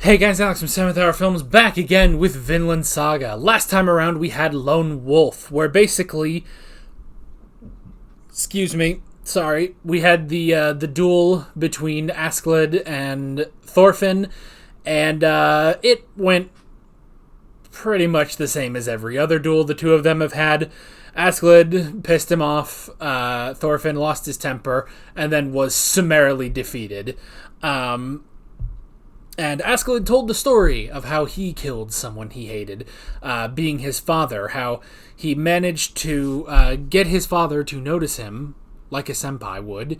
Hey guys, Alex from 7th Hour Films back again with Vinland Saga. Last time around we had Lone Wolf, where basically... we had the duel between Askeladd and Thorfinn, and it went pretty much the same as every other duel the two of them have had. Askeladd pissed him off, Thorfinn lost his temper, and then was summarily defeated. And Askeladd told the story of how he killed someone he hated, being his father, how he managed to get his father to notice him, like a senpai would.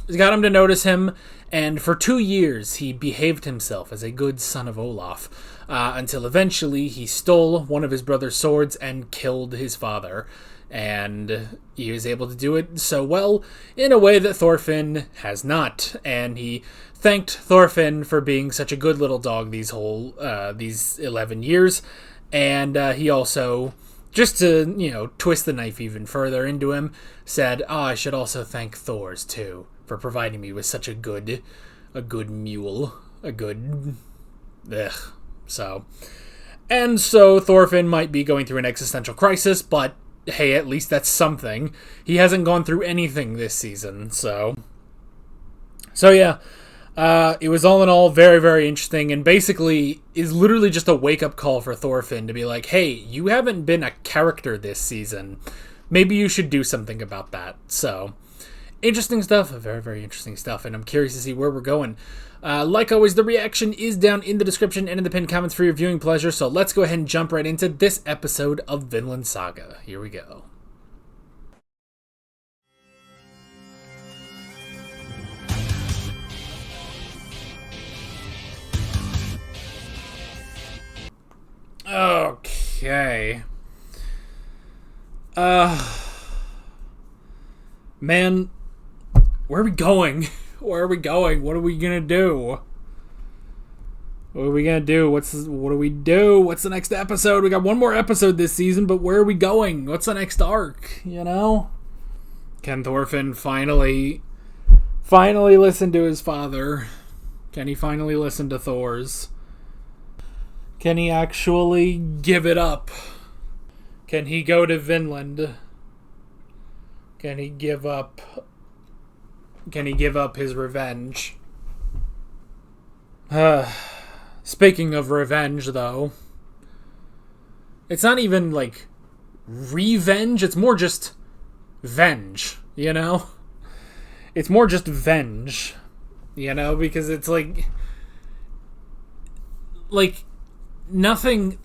He got him to notice him, and for 2 years he behaved himself as a good son of Olaf, until eventually he stole one of his brother's swords and killed his father. And he was able to do it so well in a way that Thorfinn has not. And he thanked Thorfinn for being such a good little dog these 11 years. And he also, just to, twist the knife even further into him, said, I should also thank Thors, too, for providing me with such a good mule. And so Thorfinn might be going through an existential crisis, but hey, at least that's something. He hasn't gone through anything this season, so yeah. It was all in all very, very interesting, and basically is literally just a wake-up call for Thorfinn to be like, hey, you haven't been a character this season. Maybe you should do something about that. So, interesting stuff, very, very interesting stuff, and I'm curious to see where we're going. Like always, the reaction is down in the description and in the pinned comments for your viewing pleasure, so let's go ahead and jump right into this episode of Vinland Saga. Here we go. Okay. Man, where are we going? Where are we going? What are we gonna do? What do we do? What's the next episode? We got one more episode this season, but where are we going? What's the next arc? Can Thorfinn finally listen to his father? Can he finally listen to Thor's? Can he actually give it up? Can he go to Vinland? Can he give up his revenge? Speaking of revenge, though, it's not even, revenge. It's more just venge, It's more just venge, because it's, nothing,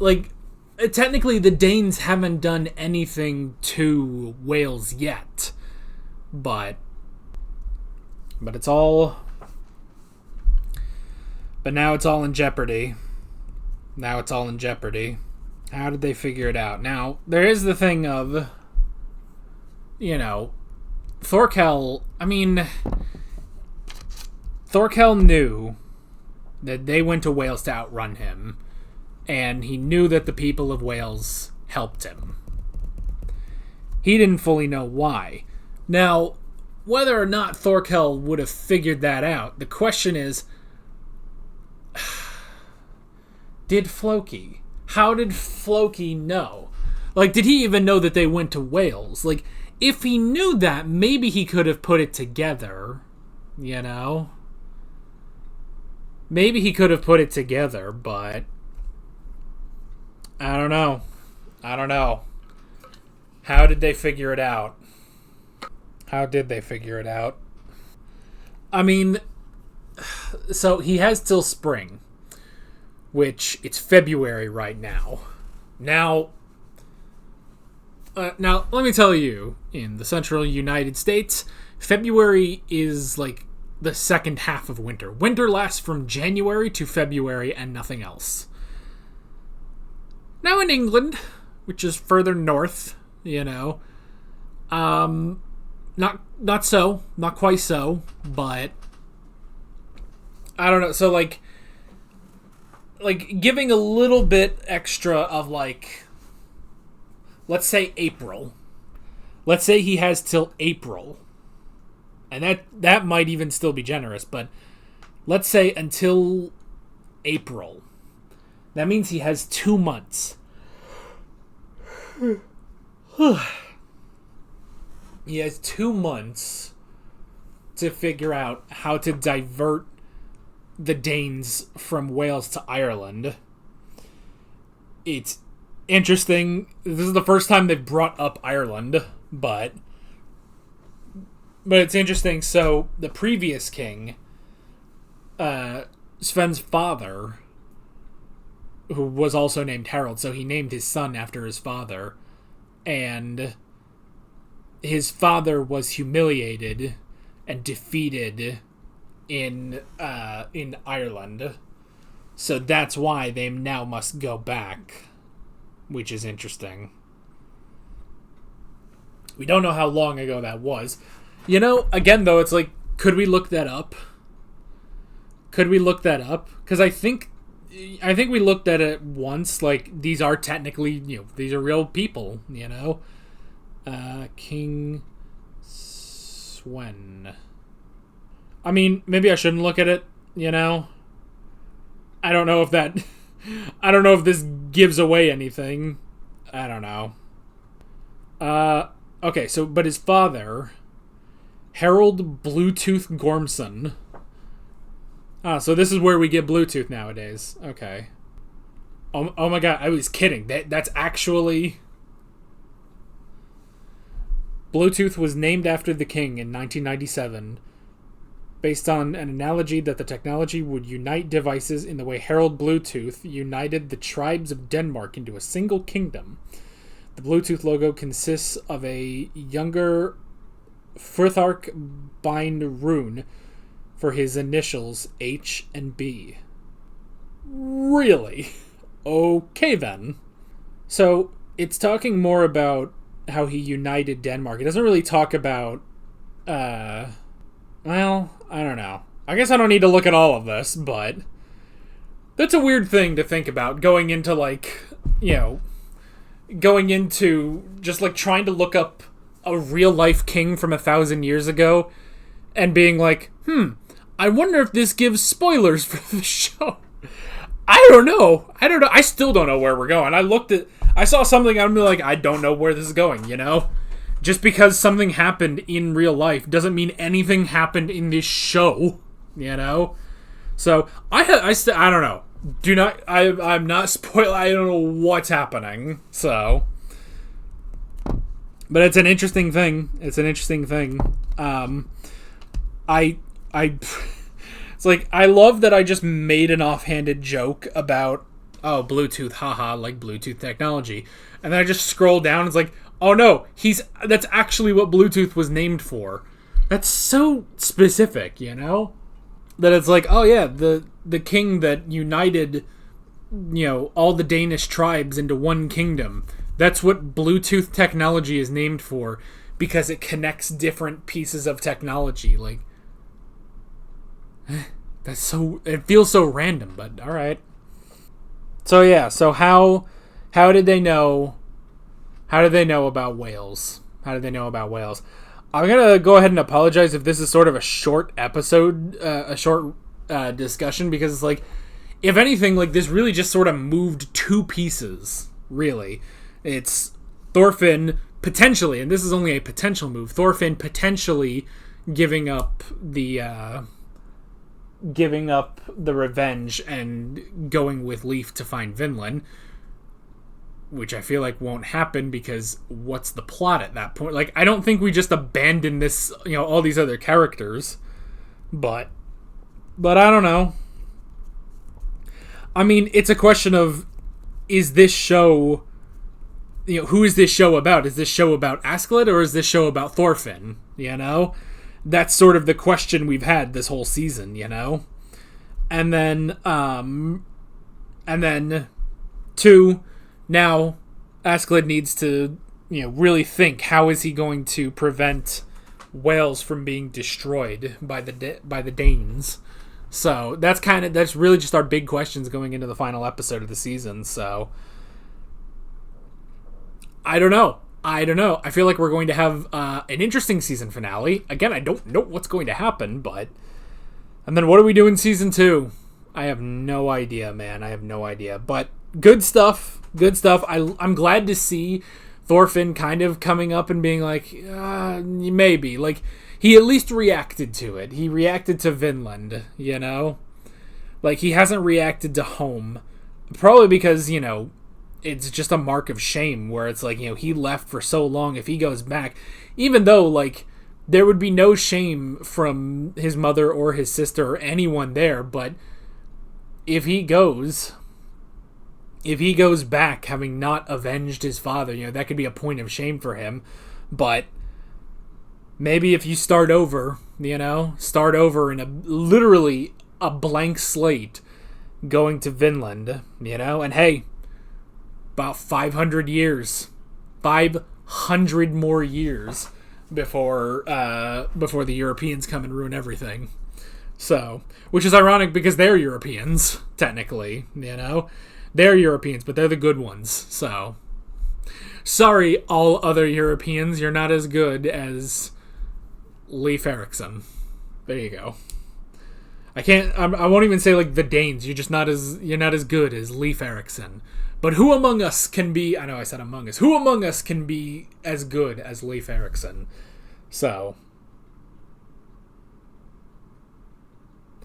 technically the Danes haven't done anything to Wales yet, but it's all... But now it's all in jeopardy. How did they figure it out? Now, there is the thing of, Thorkel... Thorkel knew that they went to Wales to outrun him, and he knew that the people of Wales helped him. He didn't fully know why. Now, whether or not Thorkel would have figured that out, the question is, did Floki? How did Floki know? Did he even know that they went to Wales? If he knew that, maybe he could have put it together, Maybe he could have put it together, but I don't know. How did they figure it out? So he has till spring, which it's February right now. Now, let me tell you, in the central United States, February is the second half of winter. Winter lasts from January to February and nothing else. Now in England, which is further north, not quite so, but I don't know. So giving a little bit extra of let's say April. Let's say he has till April. And that might even still be generous, but let's say until April. That means he has 2 months. He has 2 months to figure out how to divert the Danes from Wales to Ireland. It's interesting. This is the first time they've brought up Ireland, but it's interesting. So the previous king, Sven's father, who was also named Harold, so he named his son after his father, and his father was humiliated and defeated in Ireland. So that's why they now must go back, which is interesting. We don't know how long ago that was. Again, though, it's like, could we look that up? Because I think we looked at it once. Like, these are technically, these are real people, King Swen. I mean, maybe I shouldn't look at it, I don't know if this gives away anything. I don't know. Okay, so, but his father, Harold Bluetooth Gormson. So this is where we get Bluetooth nowadays. Okay. Oh my god, I was kidding. That's actually... Bluetooth was named after the king in 1997, based on an analogy that the technology would unite devices in the way Harold Bluetooth united the tribes of Denmark into a single kingdom. The Bluetooth logo consists of a younger Futhark bind rune for his initials H and B. Really? Okay then. So, it's talking more about how he united Denmark. It doesn't really talk about, well, I don't know. I guess I don't need to look at all of this, but that's a weird thing to think about, going into just like trying to look up a real life king from 1,000 years ago and being like, I wonder if this gives spoilers for the show. I don't know. I still don't know where we're going. I saw something, I'm like, I don't know where this is going, Just because something happened in real life doesn't mean anything happened in this show, So, I don't know. I'm not spoiling, I don't know what's happening, so. But it's an interesting thing. It's like, I love that I just made an offhanded joke about, Bluetooth, haha, like Bluetooth technology. And then I just scroll down, it's like, oh no, that's actually what Bluetooth was named for. That's so specific, That it's like, oh yeah, the king that united, all the Danish tribes into one kingdom. That's what Bluetooth technology is named for, because it connects different pieces of technology. Like, it feels so random, but alright. So yeah, so how did they know about Wales? I'm gonna go ahead and apologize if this is sort of a short episode, a short discussion, because it's like, if anything, like, this really just sort of moved 2 pieces, really. It's Thorfinn potentially, and this is only a potential move, Thorfinn potentially giving up the revenge and going with Leif to find Vinland, which I feel like won't happen, because what's the plot at that point? Like, I don't think we just abandon this, all these other characters, but I don't know. I mean, it's a question of, is this show, who is this show about? Is this show about Askeladd, or is this show about Thorfinn? That's sort of the question we've had this whole season, And then 2, now Askeladd needs to, really think, how is he going to prevent Wales from being destroyed by the Danes? So that's really just our big questions going into the final episode of the season. So I don't know. I feel like we're going to have an interesting season finale. Again, I don't know what's going to happen, but And then what do we do in season 2? I have no idea, man. I have no idea. But good stuff. Good stuff. I'm glad to see Thorfinn kind of coming up and being like, maybe. Like, he at least reacted to it. He reacted to Vinland, you know? Like, he hasn't reacted to home. Probably because, you know, it's just a mark of shame where it's like, you know, he left for so long. If he goes back, even though, like, there would be no shame from his mother or his sister or anyone there, but if he goes back having not avenged his father, you know, that could be a point of shame for him. But maybe if you start over, you know, start over in literally a blank slate going to Vinland, you know, and hey, about 500 years, 500 more years before the Europeans come and ruin everything. So, which is ironic because they're Europeans, technically, you know? They're Europeans, but they're the good ones, so. Sorry, all other Europeans, you're not as good as Leif Erikson. There you go. I won't even say, like, the Danes, you're not as good as Leif Erikson. But who among us can be, I know I said among us, who among us can be as good as Leif Erikson? So,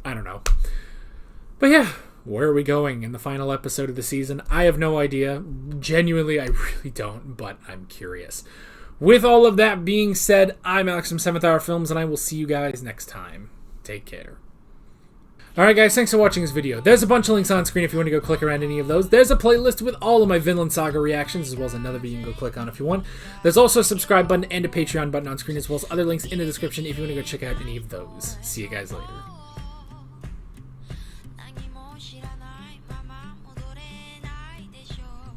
I don't know. But yeah, where are we going in the final episode of the season? I have no idea. Genuinely, I really don't, but I'm curious. With all of that being said, I'm Alex from 7th Hour Films, and I will see you guys next time. Take care. Alright guys, thanks for watching this video. There's a bunch of links on screen if you want to go click around any of those. There's a playlist with all of my Vinland Saga reactions, as well as another video you can go click on if you want. There's also a subscribe button and a Patreon button on screen, as well as other links in the description if you want to go check out any of those. See you guys later.